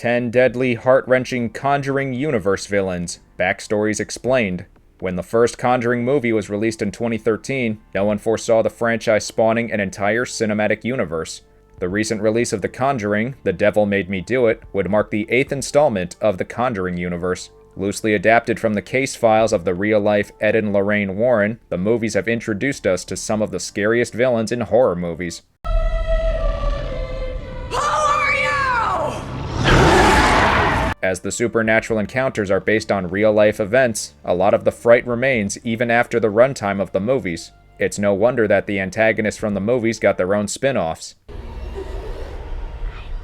10 Deadly Heart-Wrenching Conjuring Universe Villains, Backstories Explained. When the first Conjuring movie was released in 2013, no one foresaw the franchise spawning an entire cinematic universe. The recent release of The Conjuring, The Devil Made Me Do It, would mark the 8th installment of the Conjuring universe. Loosely adapted from the case files of the real-life Ed and Lorraine Warren, the movies have introduced us to some of the scariest villains in horror movies. As the supernatural encounters are based on real-life events, a lot of the fright remains even after the runtime of the movies. It's no wonder that the antagonists from the movies got their own spin-offs. I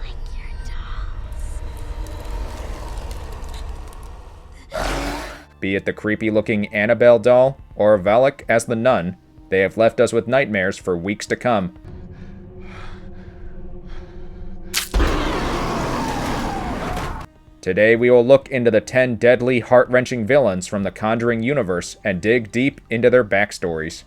like your dolls. Be it the creepy-looking Annabelle doll, or Valak as the Nun, they have left us with nightmares for weeks to come. Today we will look into the 10 deadly, heart-wrenching villains from the Conjuring universe and dig deep into their backstories.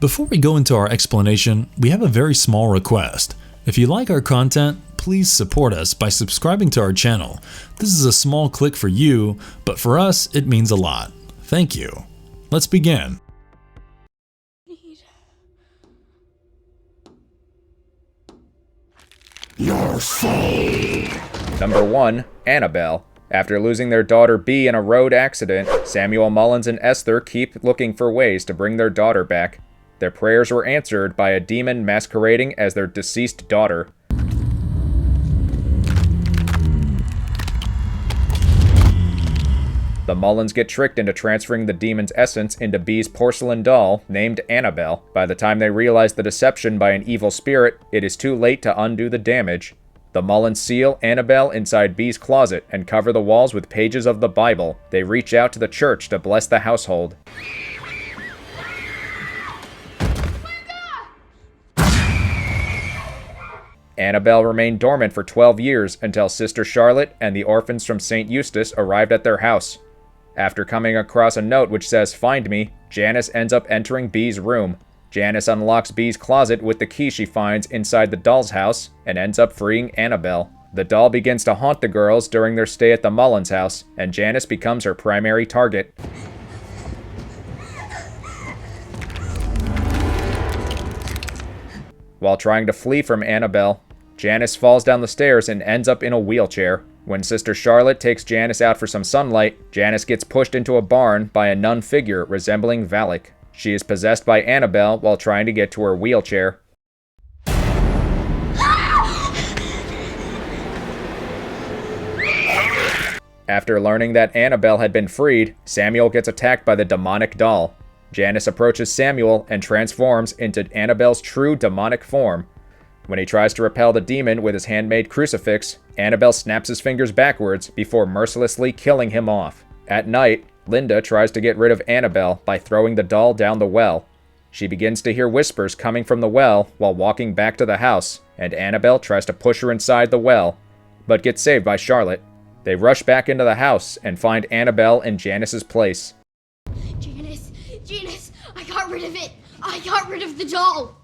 Before we go into our explanation, we have a very small request. If you like our content, please support us by subscribing to our channel. This is a small click for you, but for us, it means a lot. Thank you. Let's begin. Your soul. Number 1. Annabelle. After losing their daughter Bee in a road accident, Samuel Mullins and Esther keep looking for ways to bring their daughter back. Their prayers were answered by a demon masquerading as their deceased daughter. The Mullins get tricked into transferring the demon's essence into Bee's porcelain doll, named Annabelle. By the time they realize the deception by an evil spirit, it is too late to undo the damage. The Mullins seal Annabelle inside Bee's closet and cover the walls with pages of the Bible. They reach out to the church to bless the household. Annabelle remained dormant for 12 years until Sister Charlotte and the orphans from St. Eustace arrived at their house. After coming across a note which says, "Find me," Janice ends up entering Bee's room. Janice unlocks Bee's closet with the key she finds inside the doll's house and ends up freeing Annabelle. The doll begins to haunt the girls during their stay at the Mullins house, and Janice becomes her primary target. While trying to flee from Annabelle, Janice falls down the stairs and ends up in a wheelchair. When Sister Charlotte takes Janice out for some sunlight, Janice gets pushed into a barn by a nun figure resembling Valak. She is possessed by Annabelle while trying to get to her wheelchair. After learning that Annabelle had been freed, Samuel gets attacked by the demonic doll. Janice approaches Samuel and transforms into Annabelle's true demonic form. When he tries to repel the demon with his handmade crucifix, Annabelle snaps his fingers backwards before mercilessly killing him off. At night, Linda tries to get rid of Annabelle by throwing the doll down the well. She begins to hear whispers coming from the well while walking back to the house, and Annabelle tries to push her inside the well, but gets saved by Charlotte. They rush back into the house and find Annabelle in Janice's place. Janice, I got rid of it! I got rid of the doll!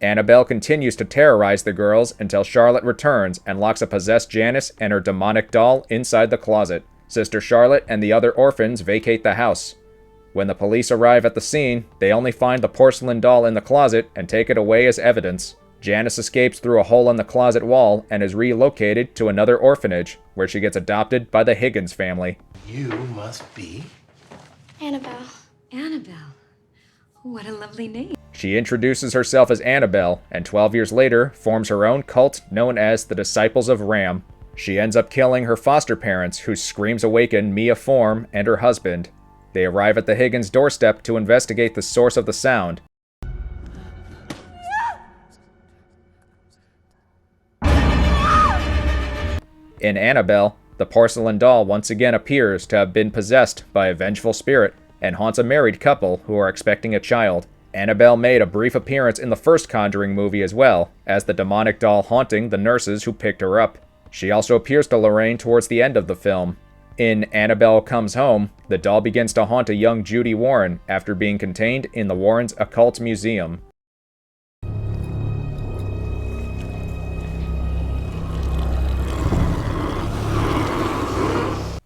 Annabelle continues to terrorize the girls until Charlotte returns and locks a possessed Janice and her demonic doll inside the closet. Sister Charlotte and the other orphans vacate the house. When the police arrive at the scene, they only find the porcelain doll in the closet and take it away as evidence. Janice escapes through a hole in the closet wall and is relocated to another orphanage, where she gets adopted by the Higgins family. You must be... Annabelle. Annabelle. What a lovely name. She introduces herself as Annabelle, and 12 years later forms her own cult known as the Disciples of Ram. She ends up killing her foster parents, whose screams awaken Mia Form and her husband. They arrive at the Higgins' doorstep to investigate the source of the sound. In Annabelle, the porcelain doll once again appears to have been possessed by a vengeful spirit and haunts a married couple who are expecting a child. Annabelle made a brief appearance in the first Conjuring movie as well, as the demonic doll haunting the nurses who picked her up. She also appears to Lorraine towards the end of the film. In Annabelle Comes Home, the doll begins to haunt a young Judy Warren after being contained in the Warrens' occult museum.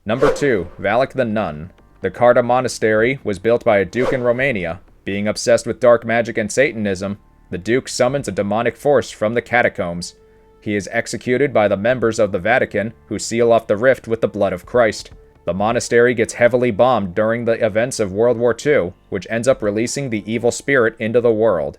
Number 2. Valak the Nun. The Carta Monastery was built by a duke in Romania. Being obsessed with dark magic and Satanism, the duke summons a demonic force from the catacombs. He is executed by the members of the Vatican, who seal off the rift with the blood of Christ. The monastery gets heavily bombed during the events of World War II, which ends up releasing the evil spirit into the world.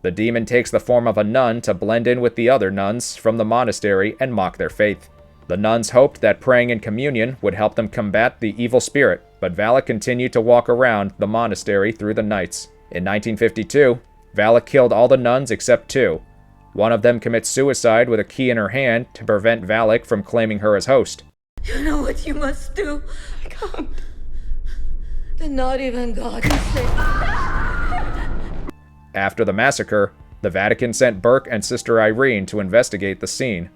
The demon takes the form of a nun to blend in with the other nuns from the monastery and mock their faith. The nuns hoped that praying in communion would help them combat the evil spirit, but Valak continued to walk around the monastery through the nights. In 1952, Valak killed all the nuns except 2. One of them commits suicide with a key in her hand to prevent Valak from claiming her as host. You know what you must do? I can't. Then not even God can save. After the massacre, the Vatican sent Burke and Sister Irene to investigate the scene.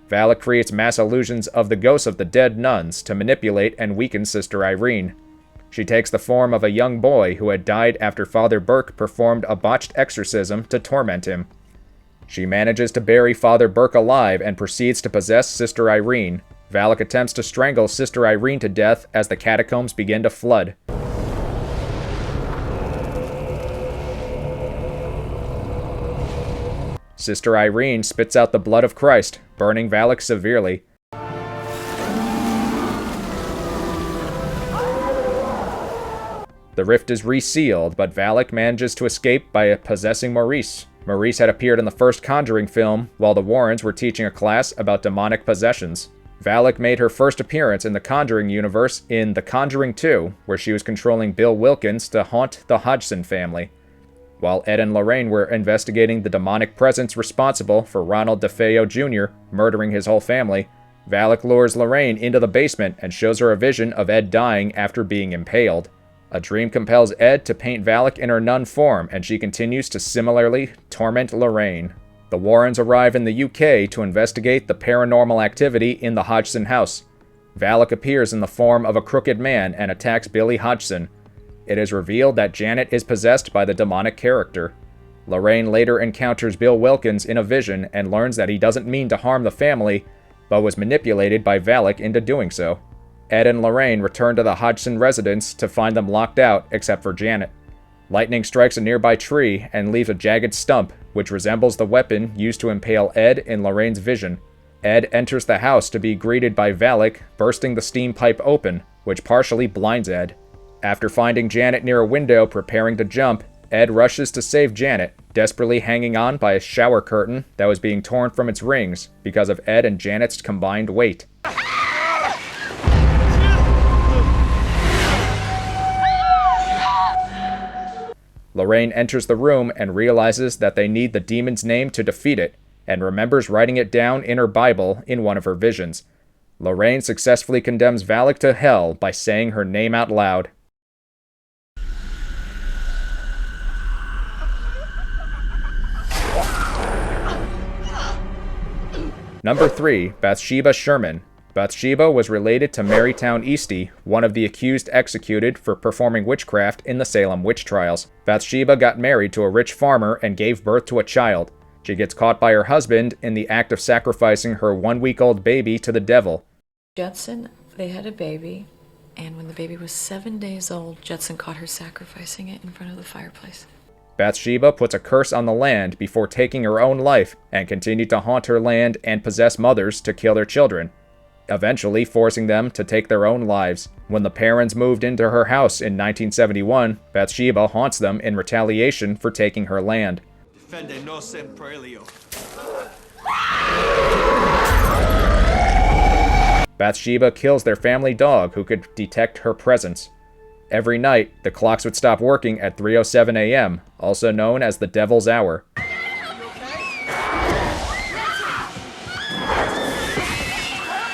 Valak creates mass illusions of the ghosts of the dead nuns to manipulate and weaken Sister Irene. She takes the form of a young boy who had died after Father Burke performed a botched exorcism to torment him. She manages to bury Father Burke alive and proceeds to possess Sister Irene. Valak attempts to strangle Sister Irene to death as the catacombs begin to flood. Sister Irene spits out the blood of Christ, burning Valak severely. The rift is resealed, but Valak manages to escape by possessing Maurice. Maurice had appeared in the first Conjuring film while the Warrens were teaching a class about demonic possessions. Valak made her first appearance in the Conjuring universe in The Conjuring 2, where she was controlling Bill Wilkins to haunt the Hodgson family. While Ed and Lorraine were investigating the demonic presence responsible for Ronald DeFeo Jr. murdering his whole family, Valak lures Lorraine into the basement and shows her a vision of Ed dying after being impaled. A dream compels Ed to paint Valak in her nun form, and she continues to similarly torment Lorraine. The Warrens arrive in the UK to investigate the paranormal activity in the Hodgson house. Valak appears in the form of a crooked man and attacks Billy Hodgson. It is revealed that Janet is possessed by the demonic character. Lorraine later encounters Bill Wilkins in a vision and learns that he doesn't mean to harm the family, but was manipulated by Valak into doing so. Ed and Lorraine return to the Hodgson residence to find them locked out except for Janet. Lightning strikes a nearby tree and leaves a jagged stump, which resembles the weapon used to impale Ed in Lorraine's vision. Ed enters the house to be greeted by Valak, bursting the steam pipe open, which partially blinds Ed. After finding Janet near a window preparing to jump, Ed rushes to save Janet, desperately hanging on by a shower curtain that was being torn from its rings because of Ed and Janet's combined weight. Lorraine enters the room and realizes that they need the demon's name to defeat it, and remembers writing it down in her Bible in one of her visions. Lorraine successfully condemns Valak to hell by saying her name out loud. Number 3. Bathsheba Sherman. Bathsheba was related to Marytown Eastie, one of the accused executed for performing witchcraft in the Salem witch trials. Bathsheba got married to a rich farmer and gave birth to a child. She gets caught by her husband in the act of sacrificing her 1-week-old baby to the devil. Judson, they had a baby, and when the baby was 7 days old, Judson caught her sacrificing it in front of the fireplace. Bathsheba puts a curse on the land before taking her own life and continued to haunt her land and possess mothers to kill their children, eventually forcing them to take their own lives. When the parents moved into her house in 1971, Bathsheba haunts them in retaliation for taking her land. Defende nos in prelio. Bathsheba kills their family dog who could detect her presence. Every night, the clocks would stop working at 3:07 a.m., also known as the Devil's Hour.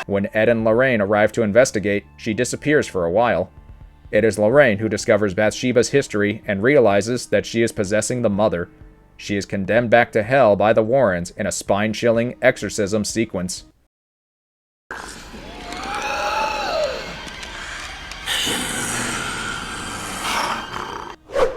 When Ed and Lorraine arrive to investigate, she disappears for a while. It is Lorraine who discovers Bathsheba's history and realizes that she is possessing the mother. She is condemned back to hell by the Warrens in a spine-chilling exorcism sequence.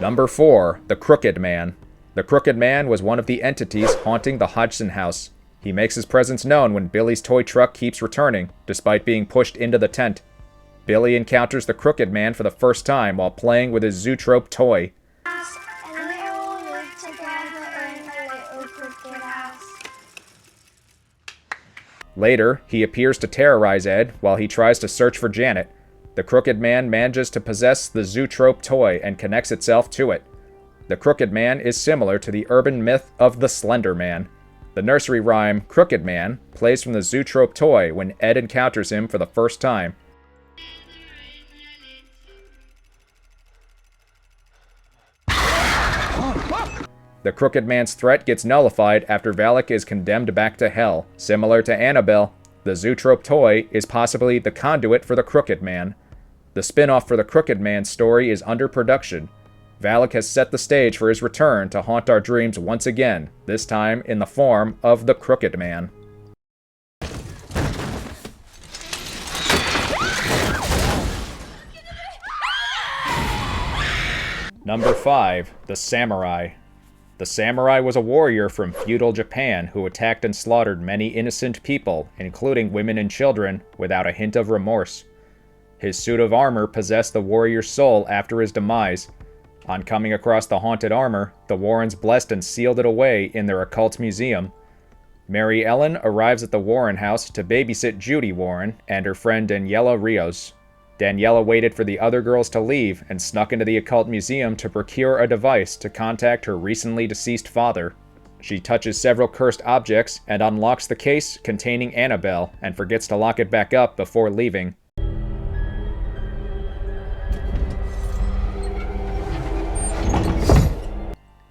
Number 4. The Crooked Man. The Crooked Man was one of the entities haunting the Hodgson house. He makes his presence known when Billy's toy truck keeps returning, despite being pushed into the tent. Billy encounters the Crooked Man for the first time while playing with his Zootrope toy. Later, he appears to terrorize Ed while he tries to search for Janet. The Crooked Man manages to possess the Zootrope toy and connects itself to it. The Crooked Man is similar to the urban myth of the Slender Man. The nursery rhyme, Crooked Man, plays from the Zootrope toy when Ed encounters him for the first time. The Crooked Man's threat gets nullified after Valak is condemned back to hell. Similar to Annabelle, the Zootrope toy is possibly the conduit for the Crooked Man. The spin-off for the Crooked Man story is under production. Valak has set the stage for his return to haunt our dreams once again, this time in the form of the Crooked Man. Number 5. The Samurai. The samurai was a warrior from feudal Japan who attacked and slaughtered many innocent people, including women and children, without a hint of remorse. His suit of armor possessed the warrior's soul after his demise. On coming across the haunted armor, the Warrens blessed and sealed it away in their occult museum. Mary Ellen arrives at the Warren house to babysit Judy Warren and her friend Daniela Rios. Daniela waited for the other girls to leave and snuck into the occult museum to procure a device to contact her recently deceased father. She touches several cursed objects and unlocks the case containing Annabelle and forgets to lock it back up before leaving.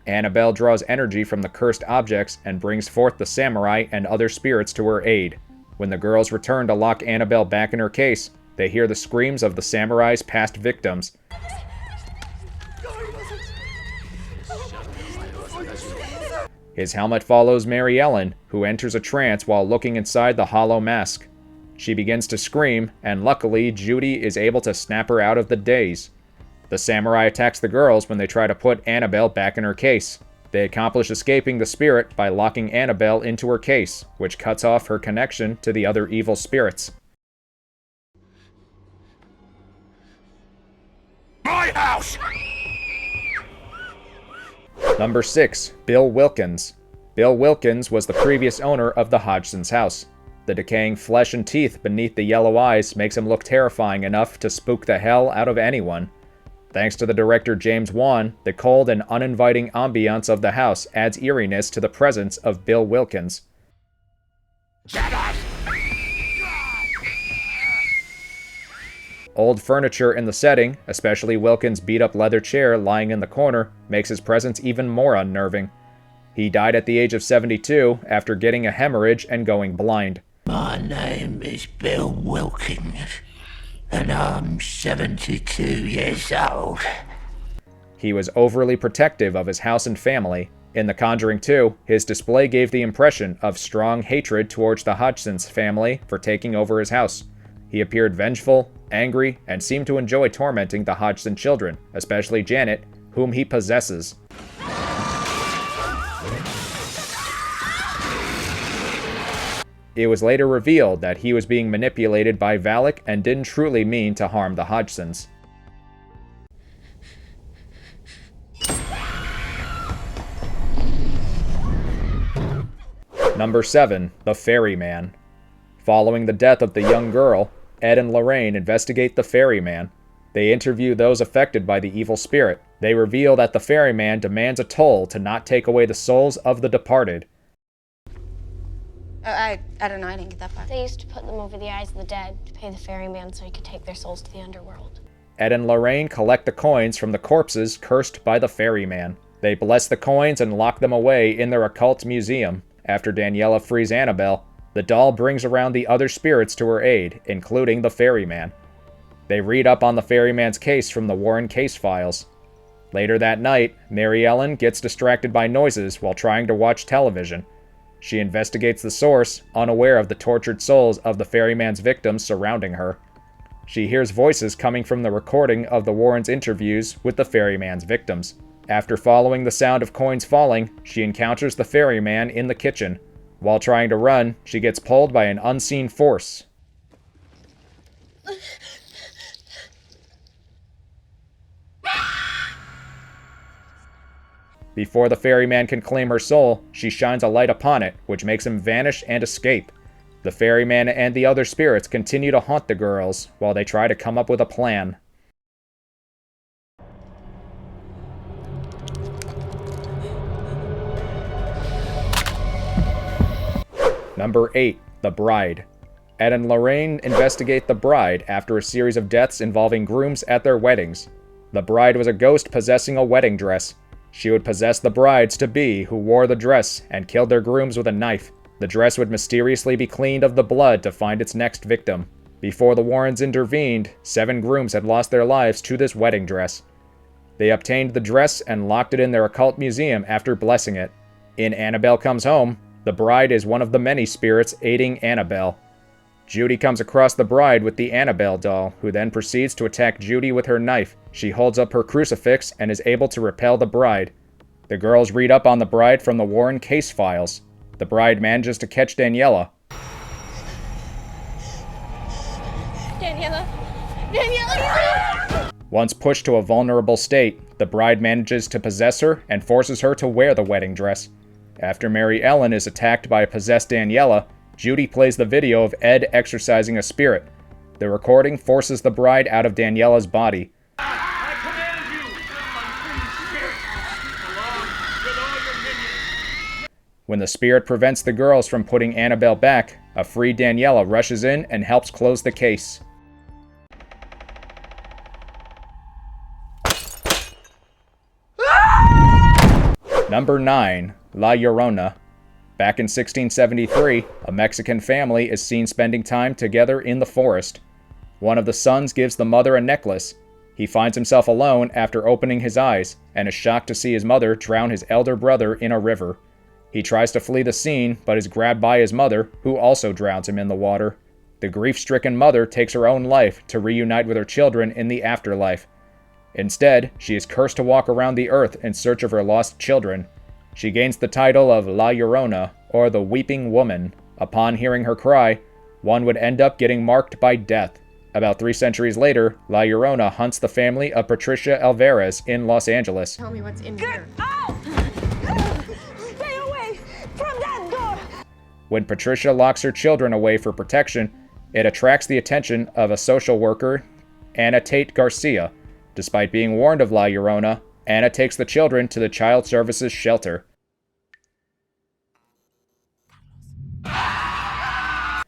Annabelle draws energy from the cursed objects and brings forth the samurai and other spirits to her aid. When the girls return to lock Annabelle back in her case, they hear the screams of the samurai's past victims. His helmet follows Mary Ellen, who enters a trance while looking inside the hollow mask. She begins to scream, and luckily Judy is able to snap her out of the daze. The samurai attacks the girls when they try to put Annabelle back in her case. They accomplish escaping the spirit by locking Annabelle into her case, which cuts off her connection to the other evil spirits. My house! Number 6. Bill Wilkins. Bill Wilkins was the previous owner of the Hodgson's house. The decaying flesh and teeth beneath the yellow eyes makes him look terrifying enough to spook the hell out of anyone. Thanks to the director James Wan, the cold and uninviting ambiance of the house adds eeriness to the presence of Bill Wilkins. Old furniture in the setting, especially Wilkins' beat-up leather chair lying in the corner, makes his presence even more unnerving. He died at the age of 72 after getting a hemorrhage and going blind. My name is Bill Wilkins, and I'm 72 years old. He was overly protective of his house and family. In The Conjuring 2, his display gave the impression of strong hatred towards the Hodgson's family for taking over his house. He appeared vengeful, angry, and seemed to enjoy tormenting the Hodgson children, especially Janet, whom he possesses. It was later revealed that he was being manipulated by Valak and didn't truly mean to harm the Hodgsons. Number 7. The Ferryman. Following the death of the young girl, Ed and Lorraine investigate the Ferryman. They interview those affected by the evil spirit. They reveal that the Ferryman demands a toll to not take away the souls of the departed. I don't know, I didn't get that far. They used to put them over the eyes of the dead to pay the ferryman so he could take their souls to the underworld. Ed and Lorraine collect the coins from the corpses cursed by the Ferryman. They bless the coins and lock them away in their occult museum. After Daniela frees Annabelle, the doll brings around the other spirits to her aid, including the Ferryman. They read up on the Ferryman's case from the Warren case files. Later that night, Mary Ellen gets distracted by noises while trying to watch television. She investigates the source, unaware of the tortured souls of the Ferryman's victims surrounding her. She hears voices coming from the recording of the Warrens' interviews with the Ferryman's victims. After following the sound of coins falling, she encounters the Ferryman in the kitchen. While trying to run, she gets pulled by an unseen force. Before the ferryman can claim her soul, she shines a light upon it, which makes him vanish and escape. The ferryman and the other spirits continue to haunt the girls while they try to come up with a plan. Number 8. The Bride. Ed and Lorraine investigate the bride after a series of deaths involving grooms at their weddings. The bride was a ghost possessing a wedding dress. She would possess the brides-to-be who wore the dress and killed their grooms with a knife. The dress would mysteriously be cleaned of the blood to find its next victim. Before the Warrens intervened, 7 grooms had lost their lives to this wedding dress. They obtained the dress and locked it in their occult museum after blessing it. In Annabelle Comes Home, the bride is one of the many spirits aiding Annabelle. Judy comes across the bride with the Annabelle doll, who then proceeds to attack Judy with her knife. She holds up her crucifix and is able to repel the bride. The girls read up on the bride from the Warren case files. The bride manages to catch Daniela. Daniela! Once pushed to a vulnerable state, the bride manages to possess her and forces her to wear the wedding dress. After Mary Ellen is attacked by a possessed Daniela, Judy plays the video of Ed exorcising a spirit. The recording forces the bride out of Daniela's body. I command you, unclean spirit, along with all your minions. When the spirit prevents the girls from putting Annabelle back, a freed Daniela rushes in and helps close the case. Number 9. La Llorona. Back in 1673, a Mexican family is seen spending time together in the forest. One of the sons gives the mother a necklace. He finds himself alone after opening his eyes, and is shocked to see his mother drown his elder brother in a river. He tries to flee the scene, but is grabbed by his mother, who also drowns him in the water. The grief-stricken mother takes her own life to reunite with her children in the afterlife. Instead, she is cursed to walk around the earth in search of her lost children. She gains the title of La Llorona, or the Weeping Woman. Upon hearing her cry, one would end up getting marked by death. About 3 centuries later, La Llorona hunts the family of Patricia Alvarez in Los Angeles. Tell me what's in here. Stay away from that door! When Patricia locks her children away for protection, it attracts the attention of a social worker, Anna Tate Garcia. Despite being warned of La Llorona, Anna takes the children to the Child Services shelter.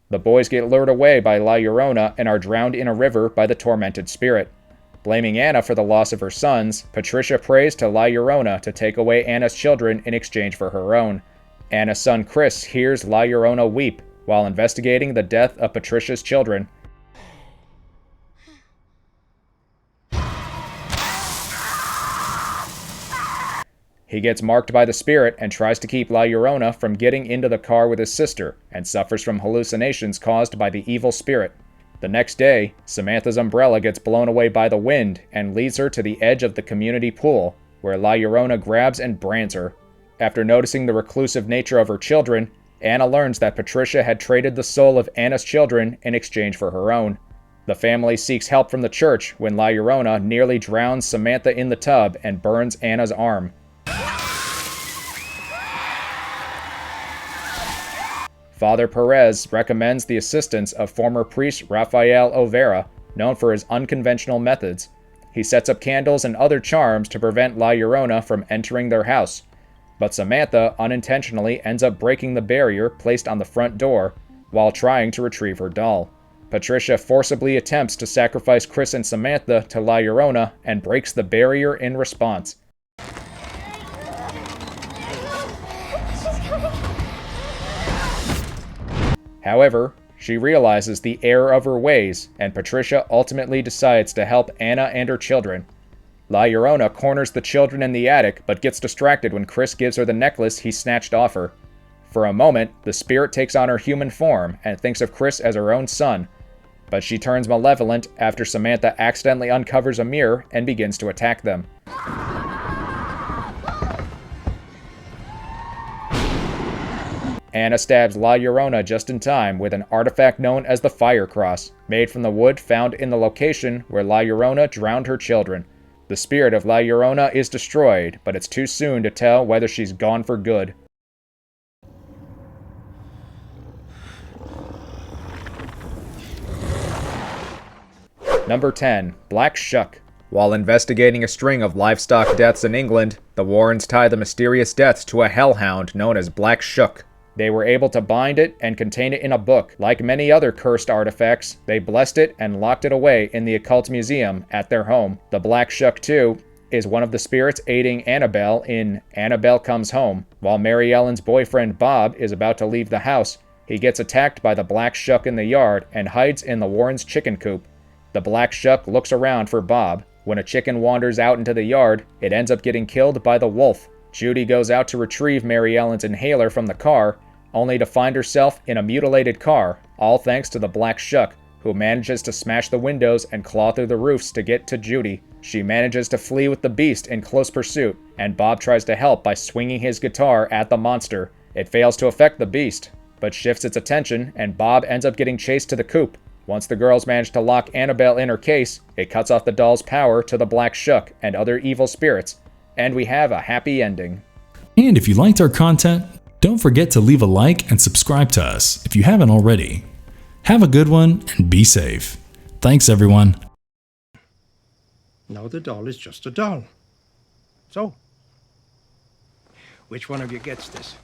The boys get lured away by La Llorona and are drowned in a river by the tormented spirit. Blaming Anna for the loss of her sons, Patricia prays to La Llorona to take away Anna's children in exchange for her own. Anna's son Chris hears La Llorona weep while investigating the death of Patricia's children. He gets marked by the spirit and tries to keep La Llorona from getting into the car with his sister, and suffers from hallucinations caused by the evil spirit. The next day, Samantha's umbrella gets blown away by the wind and leads her to the edge of the community pool, where La Llorona grabs and brands her. After noticing the reclusive nature of her children, Anna learns that Patricia had traded the soul of Anna's children in exchange for her own. The family seeks help from the church when La Llorona nearly drowns Samantha in the tub and burns Anna's arm. Father Perez recommends the assistance of former priest Rafael Overa, known for his unconventional methods. He sets up candles and other charms to prevent La Llorona from entering their house. But Samantha unintentionally ends up breaking the barrier placed on the front door while trying to retrieve her doll. Patricia forcibly attempts to sacrifice Chris and Samantha to La Llorona and breaks the barrier in response. However, she realizes the error of her ways, and Patricia ultimately decides to help Anna and her children. La Llorona corners the children in the attic, but gets distracted when Chris gives her the necklace he snatched off her. For a moment, the spirit takes on her human form and thinks of Chris as her own son, but she turns malevolent after Samantha accidentally uncovers a mirror and begins to attack them. Anna stabs La Llorona just in time with an artifact known as the Fire Cross, made from the wood found in the location where La Llorona drowned her children. The spirit of La Llorona is destroyed, but it's too soon to tell whether she's gone for good. Number 10. Black Shuck. While investigating a string of livestock deaths in England, the Warrens tie the mysterious deaths to a hellhound known as Black Shuck. They were able to bind it and contain it in a book. Like many other cursed artifacts, they blessed it and locked it away in the occult museum at their home. The Black Shuck, too, is one of the spirits aiding Annabelle in Annabelle Comes Home. While Mary Ellen's boyfriend Bob is about to leave the house, he gets attacked by the Black Shuck in the yard and hides in the Warrens' chicken coop. The Black Shuck looks around for Bob. When a chicken wanders out into the yard, it ends up getting killed by the wolf. Judy goes out to retrieve Mary Ellen's inhaler from the car, only to find herself in a mutilated car, all thanks to the Black Shuck, who manages to smash the windows and claw through the roofs to get to Judy. She manages to flee with the beast in close pursuit, and Bob tries to help by swinging his guitar at the monster. It fails to affect the beast, but shifts its attention, and Bob ends up getting chased to the coop. Once the girls manage to lock Annabelle in her case, it cuts off the doll's power to the Black Shuck and other evil spirits, and we have a happy ending. And if you liked our content, don't forget to leave a like and subscribe to us if you haven't already. Have a good one and be safe. Thanks, everyone. Now the doll is just a doll. So, which one of you gets this?